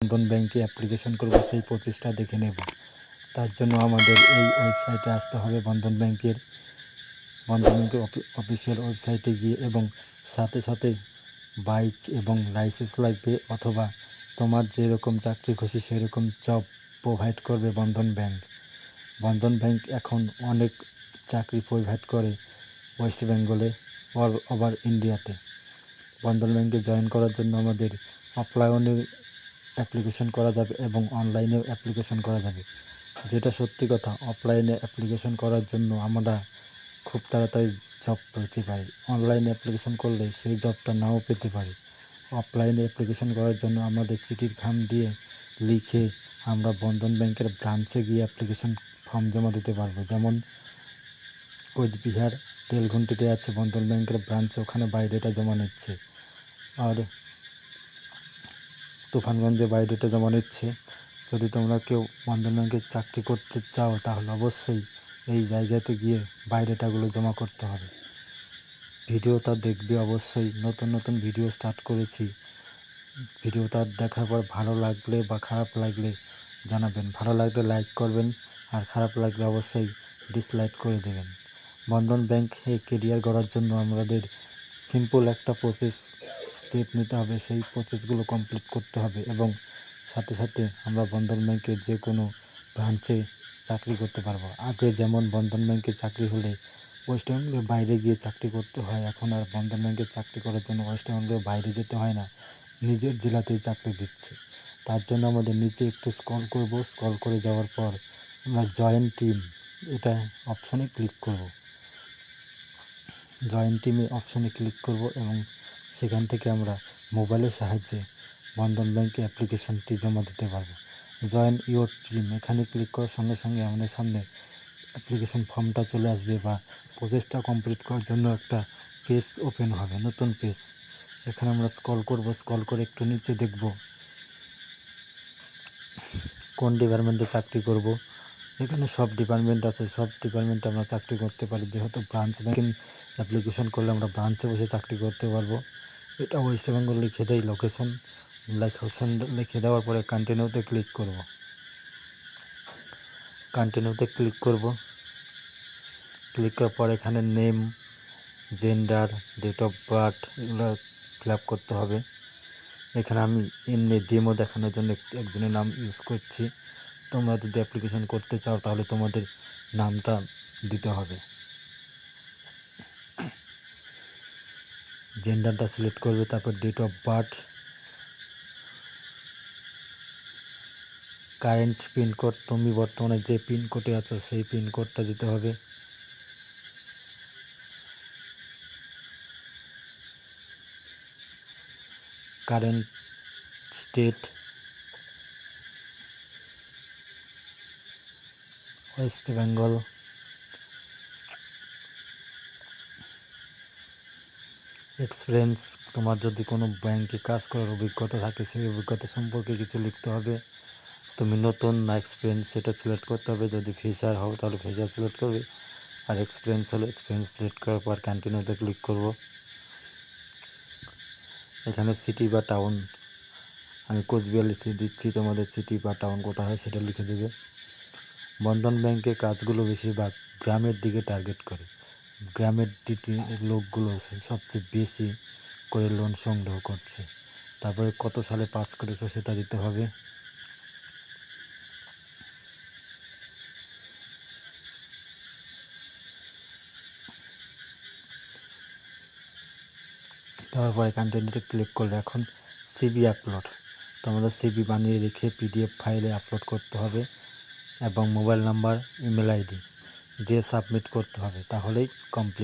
বন্ধন ব্যাংকে অ্যাপ্লিকেশন করব সেই প্রসেসটা দেখে নেব। তার জন্য আমাদের এই ওয়েবসাইটে আসতে হবে, বন্ধন ব্যাংকের অফিসিয়াল ওয়েবসাইটে গিয়ে, এবং সাথে সাথে বাইক এবং লাইসেন্স লাগবে, অথবা তোমার যেরকম চাকরি খুশি সেরকম জব প্রোভাইড করবে বন্ধন ব্যাংক। বন্ধন ব্যাংক এখন অনেক চাকরি প্রোভাইড করে ওয়েস্ট বেঙ্গলে, অল ওভার ইন্ডিয়াতে। বন্ধন ব্যাংকে জয়েন করার জন্য আমাদের অফলাইনে অ্যাপ্লিকেশন করা যাবে এবং অনলাইনেও অ্যাপ্লিকেশন করা যাবে। যেটা সত্যি কথা, অফলাইনে অ্যাপ্লিকেশন করার জন্য আমরা খুব তাড়াতাড়ি জব পেতে পারি, অনলাইনে অ্যাপ্লিকেশন করলে সেই জবটা নাও পেতে পারি। অফলাইনে অ্যাপ্লিকেশন করার জন্য আমাদের চিঠির খাম দিয়ে লিখে আমরা বন্ধন ব্যাংকের ব্রাঞ্চে গিয়ে অ্যাপ্লিকেশন ফর্ম জমা দিতে পারবো। যেমন কোচবিহার তেলঘুন্টিতে আছে বন্ধন ব্যাংকের ব্রাঞ্চ, ওখানে বায়োডেটা জমা নিচ্ছে। আর তুফানগঞ্জে বায়োডেটা জমা নিচ্ছে। যদি তোমরা কেউ বন্ধন ব্যাংকে চাকরি করতে চাও তাহলে অবশ্যই এই জায়গাতে গিয়ে বায়োডেটাগুলো জমা করতে হবে। ভিডিওটা দেখবে অবশ্যই, নতুন নতুন ভিডিও স্টার্ট করেছি। ভিডিওটা দেখার পর ভালো লাগলে বা খারাপ লাগলে জানাবেন। ভালো লাগলে লাইক করবেন, আর খারাপ লাগলে অবশ্যই ডিসলাইক করে দেবেন। বন্ধন ব্যাংকে কেরিয়ার গড়ার জন্য আমাদের সিম্পল একটা স্টেপ নিতে হবে, সেই প্রসেসগুলো কমপ্লিট করতে হবে, এবং সাথে সাথে আমরা বন্ধন ব্যাংকের যে কোনো ব্রাঞ্চে চাকরি করতে পারবো। আগে যেমন বন্ধন ব্যাংকে চাকরি হলে ওয়েস্টবেঙ্গলের বাইরে গিয়ে চাকরি করতে হয়, এখন আর বন্ধন ব্যাংকে চাকরি করার জন্য ওয়েস্টবেঙ্গলের বাইরে যেতে হয় না, নিজের জেলাতেই চাকরি দিচ্ছে। তার জন্য আমাদের নিচে একটু স্ক্রল করব, স্ক্রল করে যাওয়ার পর আমরা জয়েন টিম এটা অপশনে ক্লিক করব। জয়েন টিমে অপশনে ক্লিক করব এবং সেখান থেকে আমরা মোবাইলের সাহায্যে বন্ধন ব্যাংকে অ্যাপ্লিকেশনটি জমা দিতে পারবো। জয়েন ইউর টিম এখানে ক্লিক করার সঙ্গে সঙ্গে আমাদের সামনে অ্যাপ্লিকেশন ফর্মটা চলে আসবে, বা প্রসেসটা কমপ্লিট করার জন্য একটা পেজ ওপেন হবে, নতুন পেজ। এখানে আমরা স্ক্রল করব, স্ক্রল করে একটু নিচে দেখব কোন ডিপার্টমেন্টে চাকরি করব। এখানে সব ডিপার্টমেন্ট আছে, সব ডিপার্টমেন্টে আমরা চাকরি করতে পারি। যেহেতু ব্রাঞ্চ ব্যাংকিং অ্যাপ্লিকেশন করলে আমরা ব্রাঞ্চে বসে চাকরি করতে পারবো। এটা ওয়েস্ট বেঙ্গল লিখে দেয়, লোকেশন লিখে দেওয়ার পরে কন্টিনিউতে ক্লিক করব। কন্টিনিউতে ক্লিক করব, ক্লিক করার পর এখানে name, gender, date of birth এগুলো ফিল আপ করতে হবে। এখানে আমি এমনি ডেমো দেখানোর জন্য একজনের নাম ইউজ করছি। তোমরা যদি অ্যাপ্লিকেশন করতে চাও তাহলে তোমাদের নামটা দিতে হবে। জেন্ডারটা সিলেক্ট করবে, তারপর date of birth, current pincode, তুমি বর্তমানে যে পিনকোডে আছো সেই পিনকোডটা দিতে হবে। Current state West Bengal. Experience, তোমার যদি কোনো ব্যাংকে কাজ করার অভিজ্ঞতা থাকে সেই অভিজ্ঞতা সম্পর্কে কিছু লিখতে হবে। তুমি নতুন না এক্সপিরিয়েন্স সেটা সিলেক্ট করতে হবে। যদি ফ্রেশার হও তাহলে ফ্রেশার সিলেক্ট করবে, আর এক্সপিরিয়েন্স হলে এক্সপিরিয়েন্স সিলেক্ট করার পর কন্টিনিউতে ক্লিক করব। এখানে সিটি বা টাউন, আমি কোচবিহার লিখে দিচ্ছি, তোমাদের সিটি বা টাউন কোথায় হয় সেটা লিখে দেবে। বন্ধন ব্যাংকের কাজগুলো বেশিরভাগ গ্রামের দিকে টার্গেট করে। গ্রামের লোকগুলো সবচেয়ে বেশি করে লোন সংগ্রহ করছে। তারপরে কত সালে পাস করেছো সেটা দিতে হবে। তারপরে কন্টেন্টে ক্লিক করলে এখন সিভি আপলোড, তোমাদের সিভি বানিয়ে রেখে পিডিএফ ফাইলে আপলোড করতে হবে, এবং মোবাইল নাম্বার, ইমেল আইডি দিয়ে সাবমিট করতে হবে, তাহলেই কমপ্লিট।